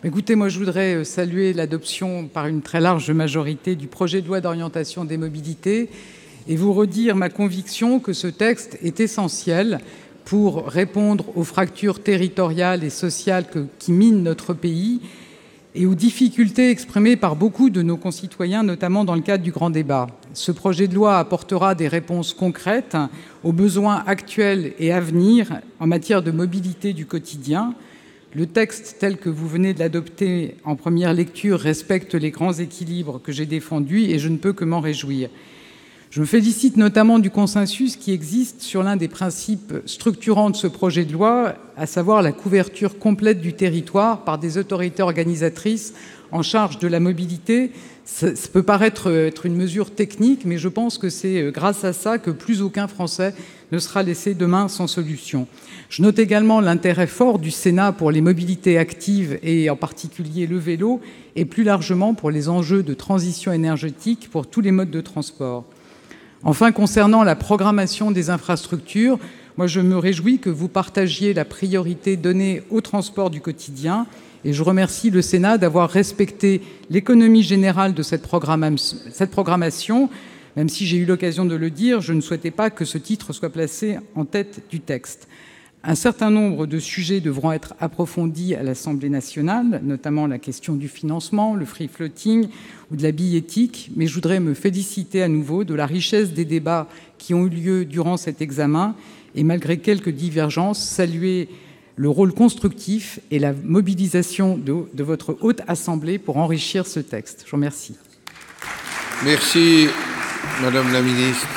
Écoutez, moi je voudrais saluer l'adoption par une très large majorité du projet de loi d'orientation des mobilités et vous redire ma conviction que ce texte est essentiel pour répondre aux fractures territoriales et sociales qui minent notre pays et aux difficultés exprimées par beaucoup de nos concitoyens, notamment dans le cadre du grand débat. Ce projet de loi apportera des réponses concrètes aux besoins actuels et à venir en matière de mobilité du quotidien. Le texte tel que vous venez de l'adopter en première lecture respecte les grands équilibres que j'ai défendus et je ne peux que m'en réjouir. Je me félicite notamment du consensus qui existe sur l'un des principes structurants de ce projet de loi, à savoir la couverture complète du territoire par des autorités organisatrices en charge de la mobilité. Ça peut paraître être une mesure technique, mais je pense que c'est grâce à ça que plus aucun Français ne sera laissé demain sans solution. Je note également l'intérêt fort du Sénat pour les mobilités actives et en particulier le vélo et plus largement pour les enjeux de transition énergétique pour tous les modes de transport. Enfin, concernant la programmation des infrastructures, je me réjouis que vous partagiez la priorité donnée au transport du quotidien et je remercie le Sénat d'avoir respecté l'économie générale de cette programmation. Même si j'ai eu l'occasion de le dire, je ne souhaitais pas que ce titre soit placé en tête du texte. Un certain nombre de sujets devront être approfondis à l'Assemblée nationale, notamment la question du financement, le free floating ou de la billettique, mais je voudrais me féliciter à nouveau de la richesse des débats qui ont eu lieu durant cet examen et, malgré quelques divergences, saluer le rôle constructif et la mobilisation de votre Haute Assemblée pour enrichir ce texte. Je vous remercie. Merci, Madame la Ministre.